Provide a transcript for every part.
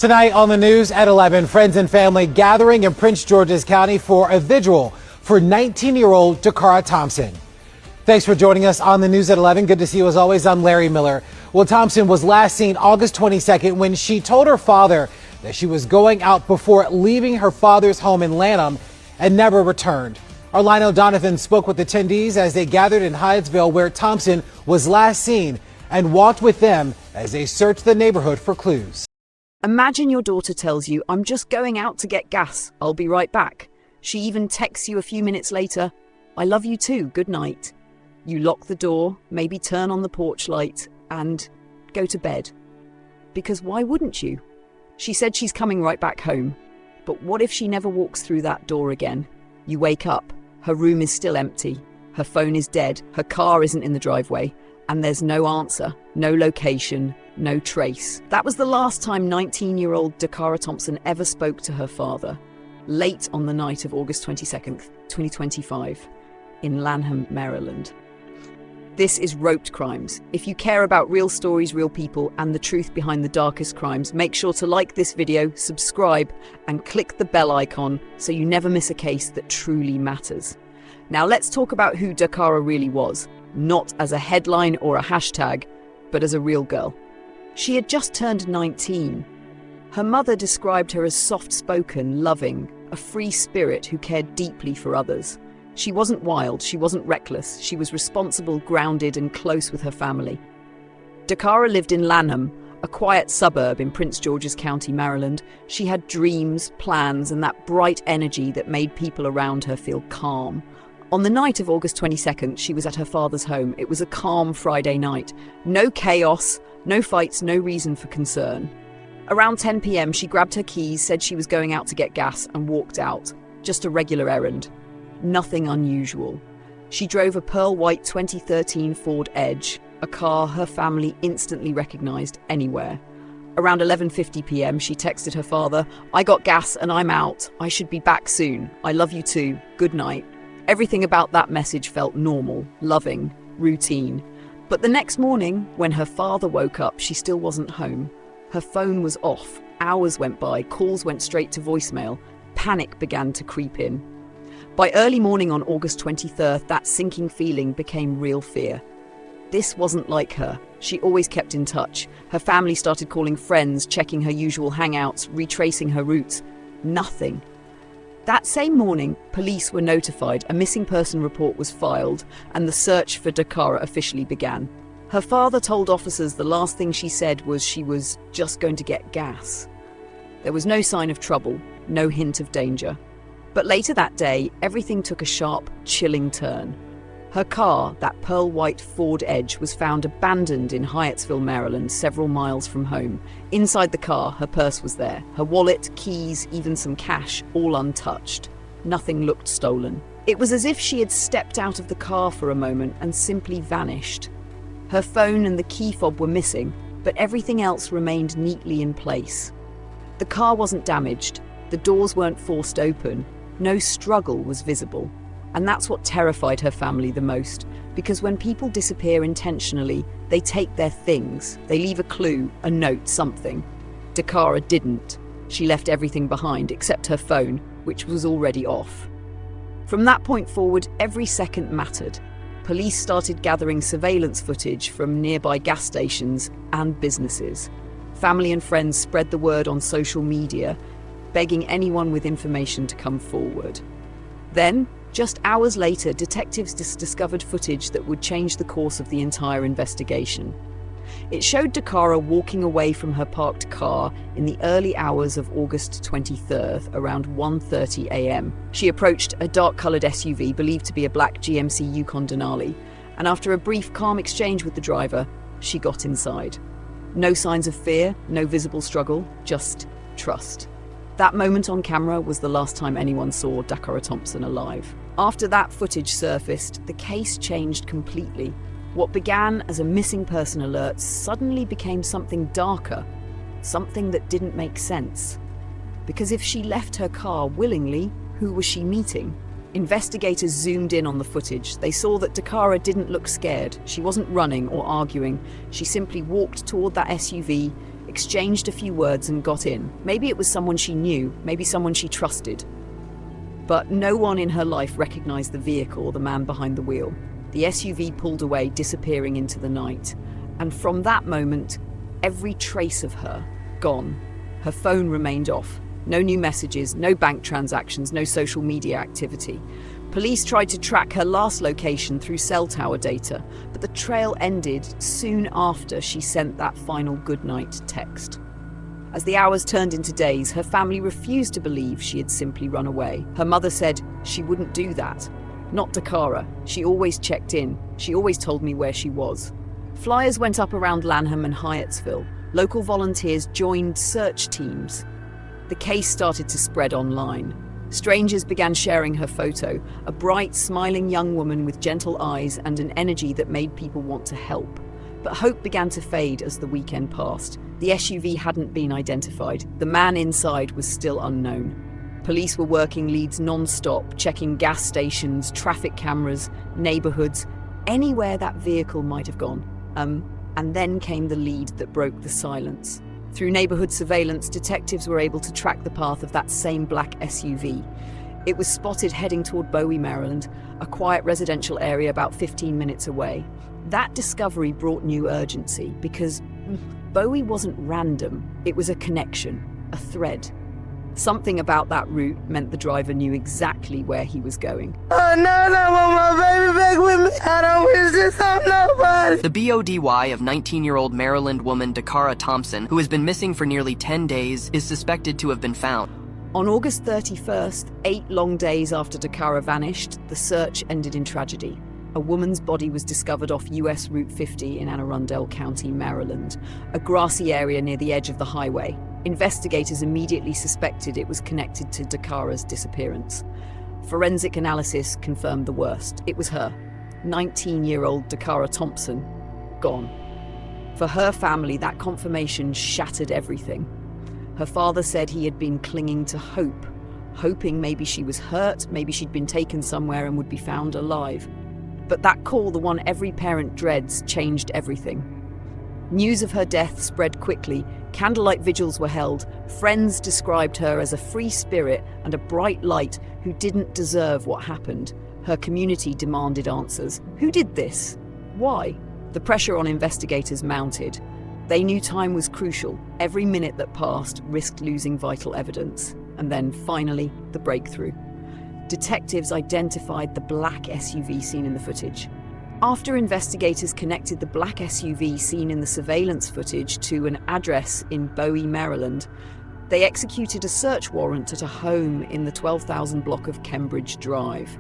Tonight on the news at 11, friends and family gathering in Prince George's County for a vigil for 19-year-old Dacara Thompson. Thanks for joining us on the news at 11. Good to see you as always. I'm Larry Miller. Well, Thompson was last seen August 22nd when she told her father that she was going out before leaving her father's home in Lanham and never returned. Our Lionel Donovan spoke with attendees as they gathered in Hyattsville, where Thompson was last seen, and walked with them as they searched the neighborhood for clues. Imagine your daughter tells you, "I'm just going out to get gas. I'll be right back." She even texts you a few minutes later, "I love you too, good night." You lock the door, maybe turn on the porch light, and go to bed. Because why wouldn't you? She said she's coming right back home. But what if she never walks through that door again? You wake up, her room is still empty, her phone is dead, her car isn't in the driveway, and there's no answer, no location, no trace. That was the last time 19-year-old Dacara Thompson ever spoke to her father, late on the night of August 22nd, 2025, in Lanham, Maryland. This is Roped Crimes. If you care about real stories, real people, and the truth behind the darkest crimes, make sure to like this video, subscribe, and click the bell icon so you never miss a case that truly matters. Now let's talk about who Dacara really was, not as a headline or a hashtag, but as a real girl. She had just turned 19. Her mother described her as soft-spoken, loving, a free spirit who cared deeply for others. She wasn't wild, she wasn't reckless, she was responsible, grounded, and close with her family. Dacara lived in Lanham, a quiet suburb in Prince George's County, Maryland. She had dreams, plans, and that bright energy that made people around her feel calm. On the night of August 22nd, she was at her father's home. It was a calm Friday night. No chaos, no fights, no reason for concern. Around 10 p.m, she grabbed her keys, said she was going out to get gas, and walked out. Just a regular errand. Nothing unusual. She drove a pearl white 2013 Ford Edge, a car her family instantly recognized anywhere. Around 11:50 p.m, she texted her father, "I got gas and I'm out. I should be back soon. I love you too. Good night." Everything about that message felt normal, loving, routine. But the next morning, when her father woke up, she still wasn't home. Her phone was off. Hours went by, calls went straight to voicemail. Panic began to creep in. By early morning on August 23rd, that sinking feeling became real fear. This wasn't like her. She always kept in touch. Her family started calling friends, checking her usual hangouts, retracing her routes. Nothing. That same morning, police were notified, a missing person report was filed, and the search for Dacara officially began. Her father told officers the last thing she said was she was just going to get gas. There was no sign of trouble, no hint of danger. But later that day, everything took a sharp, chilling turn. Her car, that pearl white Ford Edge, was found abandoned in Hyattsville, Maryland, several miles from home. Inside the car, her purse was there. Her wallet, keys, even some cash, all untouched. Nothing looked stolen. It was as if she had stepped out of the car for a moment and simply vanished. Her phone and the key fob were missing, but everything else remained neatly in place. The car wasn't damaged. The doors weren't forced open. No struggle was visible. And that's what terrified her family the most, because when people disappear intentionally, they take their things. They leave a clue, a note, something. Dacara didn't. She left everything behind except her phone, which was already off. From that point forward, every second mattered. Police started gathering surveillance footage from nearby gas stations and businesses. Family and friends spread the word on social media, begging anyone with information to come forward. Then, just hours later, detectives discovered footage that would change the course of the entire investigation. It showed Dacara walking away from her parked car in the early hours of August 23rd, around 1:30 a.m. She approached a dark-coloured SUV believed to be a black GMC Yukon Denali, and after a brief, calm exchange with the driver, she got inside. No signs of fear, no visible struggle, just trust. That moment on camera was the last time anyone saw Dacara Thompson alive. After that footage surfaced, the case changed completely. What began as a missing person alert suddenly became something darker, something that didn't make sense. Because if she left her car willingly, who was she meeting? Investigators zoomed in on the footage. They saw that Dacara didn't look scared. She wasn't running or arguing. She simply walked toward that SUV, exchanged a few words and got in. Maybe it was someone she knew, maybe someone she trusted. But no one in her life recognized the vehicle or the man behind the wheel. The SUV pulled away, disappearing into the night. And from that moment, every trace of her, gone. Her phone remained off. No new messages, no bank transactions, no social media activity. Police tried to track her last location through cell tower data, but the trail ended soon after she sent that final goodnight text. As the hours turned into days, her family refused to believe she had simply run away. Her mother said she wouldn't do that. Not Dacara. She always checked in. She always told me where she was. Flyers went up around Lanham and Hyattsville. Local volunteers joined search teams. The case started to spread online. Strangers began sharing her photo, a bright, smiling young woman with gentle eyes and an energy that made people want to help. But hope began to fade as the weekend passed. The SUV hadn't been identified. The man inside was still unknown. Police were working leads non-stop, checking gas stations, traffic cameras, neighborhoods, anywhere that vehicle might have gone. And then came the lead that broke the silence. Through neighborhood surveillance, detectives were able to track the path of that same black SUV. It was spotted heading toward Bowie, Maryland, a quiet residential area about 15 minutes away. That discovery brought new urgency because Bowie wasn't random. It was a connection, a thread. Something about that route meant the driver knew exactly where he was going. Oh no, I want my baby back with me. I don't wish this on nobody. The BODY of 19-year-old Maryland woman Dacara Thompson, who has been missing for nearly 10 days, is suspected to have been found. On August 31st, 8 long days after Dacara vanished, the search ended in tragedy. A woman's body was discovered off US Route 50 in Anne Arundel County, Maryland, a grassy area near the edge of the highway. Investigators immediately suspected it was connected to Dacara's disappearance. Forensic analysis confirmed the worst. It was her, 19-year-old Dacara Thompson, gone. For her family, that confirmation shattered everything. Her father said he had been clinging to hope, hoping maybe she was hurt, maybe she'd been taken somewhere and would be found alive. But that call, the one every parent dreads, changed everything. News of her death spread quickly. Candlelight vigils were held. Friends described her as a free spirit and a bright light who didn't deserve what happened. Her community demanded answers. Who did this? Why? The pressure on investigators mounted. They knew time was crucial. Every minute that passed risked losing vital evidence. And then, finally, the breakthrough. Detectives identified the black SUV seen in the footage. After investigators connected the black SUV seen in the surveillance footage to an address in Bowie, Maryland, they executed a search warrant at a home in the 12,000 block of Cambridge Drive.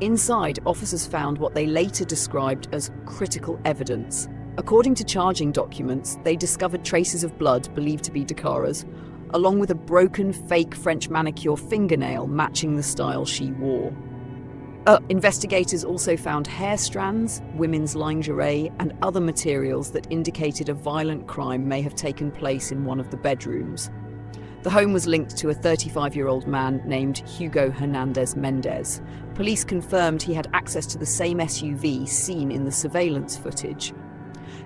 Inside, officers found what they later described as critical evidence. According to charging documents, they discovered traces of blood believed to be Dacara's, along with a broken fake French manicure fingernail matching the style she wore. Investigators also found hair strands, women's lingerie, and other materials that indicated a violent crime may have taken place in one of the bedrooms. The home was linked to a 35-year-old man named Hugo Hernandez-Mendez. Police confirmed he had access to the same SUV seen in the surveillance footage.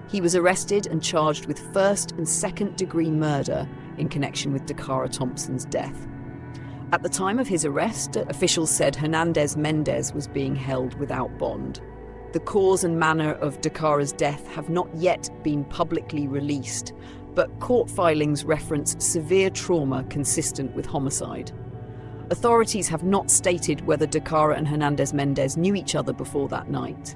He was arrested and charged with first and second-degree murder in connection with Dacara Thompson's death. At the time of his arrest, officials said Hernandez-Mendez was being held without bond. The cause and manner of Dacara's death have not yet been publicly released, but court filings reference severe trauma consistent with homicide. Authorities have not stated whether Dacara and Hernandez-Mendez knew each other before that night.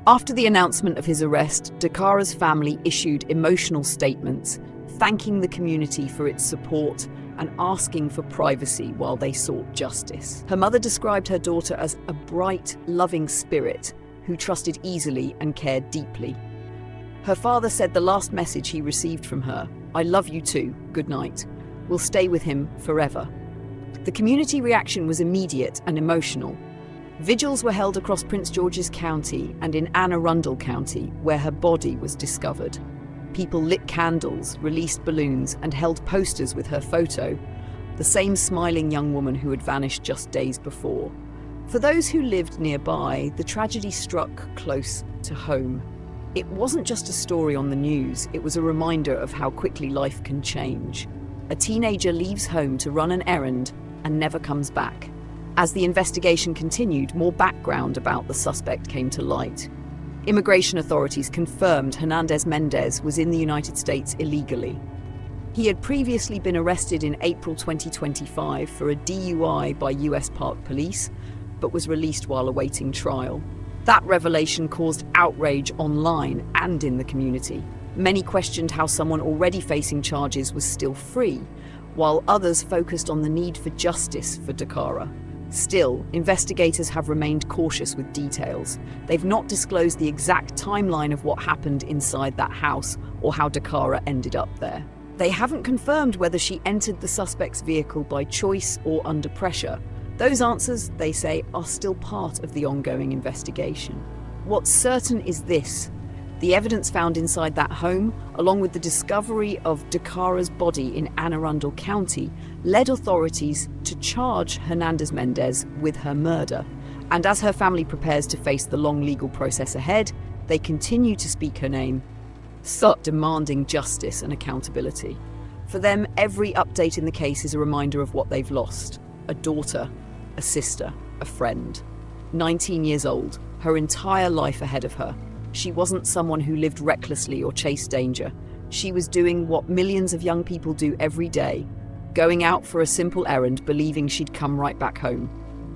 After the announcement of his arrest, Dacara's family issued emotional statements, thanking the community for its support and asking for privacy while they sought justice. Her mother described her daughter as a bright, loving spirit who trusted easily and cared deeply. Her father said the last message he received from her, "I love you too, good night," will stay with him forever. The community reaction was immediate and emotional. Vigils were held across Prince George's County and in Anne Arundel County, where her body was discovered. People lit candles, released balloons, and held posters with her photo, the same smiling young woman who had vanished just days before. For those who lived nearby, the tragedy struck close to home. It wasn't just a story on the news, it was a reminder of how quickly life can change. A teenager leaves home to run an errand and never comes back. As the investigation continued, more background about the suspect came to light. Immigration authorities confirmed Hernandez-Mendez was in the United States illegally. He had previously been arrested in April 2025 for a DUI by US Park Police, but was released while awaiting trial. That revelation caused outrage online and in the community. Many questioned how someone already facing charges was still free, while others focused on the need for justice for Dacara. Still, investigators have remained cautious with details. They've not disclosed the exact timeline of what happened inside that house or how Dacara ended up there. They haven't confirmed whether she entered the suspect's vehicle by choice or under pressure. Those answers, they say, are still part of the ongoing investigation. What's certain is this: the evidence found inside that home, along with the discovery of Dacara's body in Anne Arundel County, led authorities to charge Hernandez-Mendez with her murder. And as her family prepares to face the long legal process ahead, they continue to speak her name, demanding justice and accountability. For them, every update in the case is a reminder of what they've lost: a daughter, a sister, a friend. 19 years old, her entire life ahead of her. She wasn't someone who lived recklessly or chased danger. She was doing what millions of young people do every day, going out for a simple errand, believing she'd come right back home.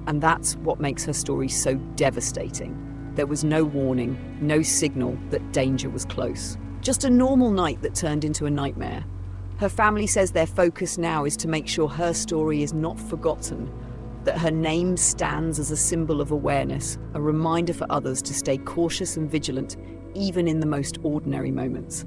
And that's what makes her story so devastating. There was no warning, no signal that danger was close. Just a normal night that turned into a nightmare. Her family says their focus now is to make sure her story is not forgotten, that her name stands as a symbol of awareness, a reminder for others to stay cautious and vigilant, even in the most ordinary moments.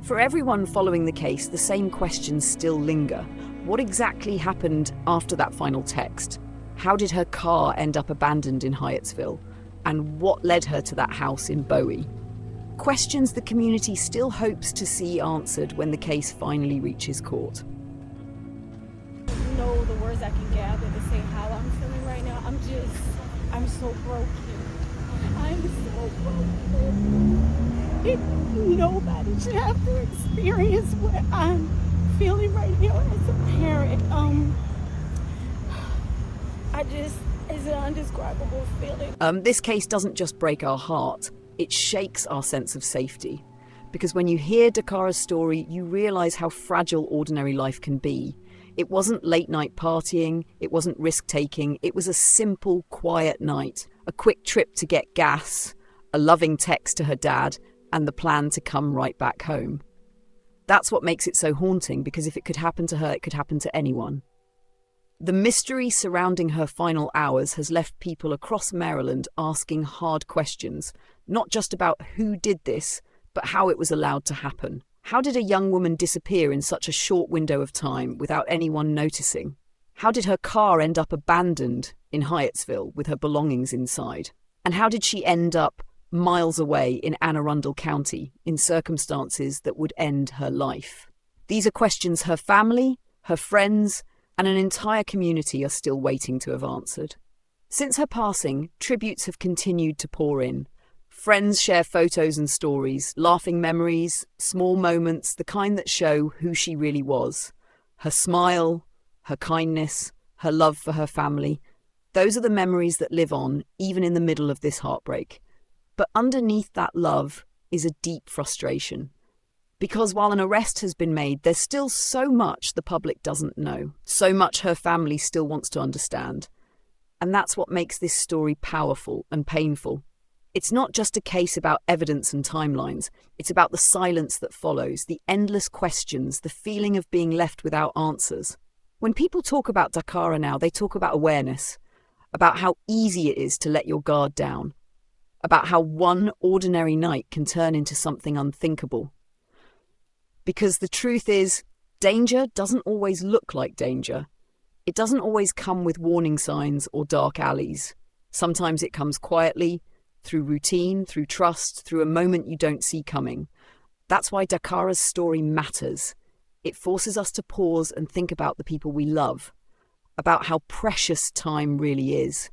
For everyone following the case, the same questions still linger. What exactly happened after that final text? How did her car end up abandoned in Hyattsville? And what led her to that house in Bowie? Questions the community still hopes to see answered when the case finally reaches court. Know the words I can gather to say how I'm feeling right now. I'm so broken. I'm so broken. Nobody should have to experience what I'm feeling right now as a parent. It's an indescribable feeling. This case doesn't just break our heart, it shakes our sense of safety. Because when you hear Dacara's story, you realize how fragile ordinary life can be. It wasn't late-night partying, it wasn't risk-taking, it was a simple, quiet night, a quick trip to get gas, a loving text to her dad, and the plan to come right back home. That's what makes it so haunting, because if it could happen to her, it could happen to anyone. The mystery surrounding her final hours has left people across Maryland asking hard questions, not just about who did this, but how it was allowed to happen. How did a young woman disappear in such a short window of time without anyone noticing? How did her car end up abandoned in Hyattsville with her belongings inside? And how did she end up miles away in Anne Arundel County in circumstances that would end her life? These are questions her family, her friends, and an entire community are still waiting to have answered. Since her passing, tributes have continued to pour in. Friends share photos and stories, laughing memories, small moments, the kind that show who she really was. Her smile, her kindness, her love for her family. Those are the memories that live on, even in the middle of this heartbreak. But underneath that love is a deep frustration. Because while an arrest has been made, there's still so much the public doesn't know, so much her family still wants to understand. And that's what makes this story powerful and painful. It's not just a case about evidence and timelines. It's about the silence that follows, the endless questions, the feeling of being left without answers. When people talk about Dacara now, they talk about awareness, about how easy it is to let your guard down, about how one ordinary night can turn into something unthinkable. Because the truth is, danger doesn't always look like danger. It doesn't always come with warning signs or dark alleys. Sometimes it comes quietly, through routine, through trust, through a moment you don't see coming. That's why Dacara's story matters. It forces us to pause and think about the people we love, about how precious time really is.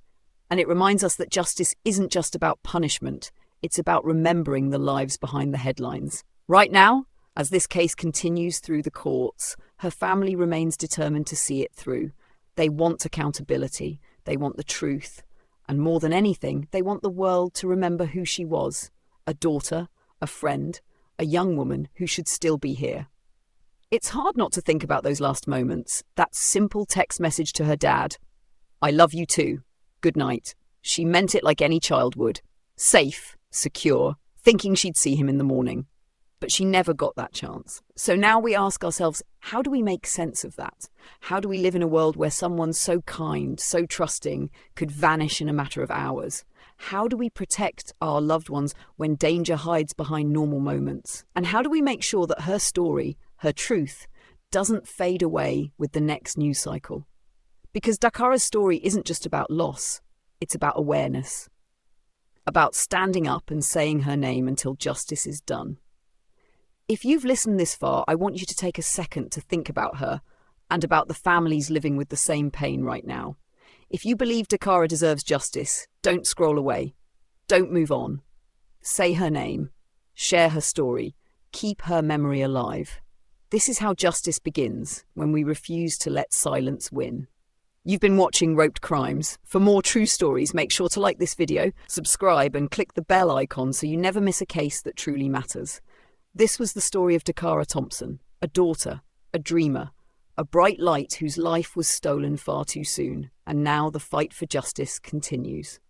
And it reminds us that justice isn't just about punishment. It's about remembering the lives behind the headlines. Right now, as this case continues through the courts, her family remains determined to see it through. They want accountability. They want the truth. And more than anything, they want the world to remember who she was. A daughter, a friend, a young woman who should still be here. It's hard not to think about those last moments. That simple text message to her dad. I love you too. Good night. She meant it like any child would. Safe, secure, thinking she'd see him in the morning. But she never got that chance. So now we ask ourselves, how do we make sense of that? How do we live in a world where someone so kind, so trusting, could vanish in a matter of hours? How do we protect our loved ones when danger hides behind normal moments? And how do we make sure that her story, her truth, doesn't fade away with the next news cycle? Because Dacara's story isn't just about loss, it's about awareness. About standing up and saying her name until justice is done. If you've listened this far, I want you to take a second to think about her and about the families living with the same pain right now. If you believe Dacara deserves justice, don't scroll away. Don't move on. Say her name. Share her story. Keep her memory alive. This is how justice begins, when we refuse to let silence win. You've been watching Roped Crimes. For more true stories, make sure to like this video, subscribe and click the bell icon so you never miss a case that truly matters. This was the story of Dacara Thompson, a daughter, a dreamer, a bright light whose life was stolen far too soon, and now the fight for justice continues.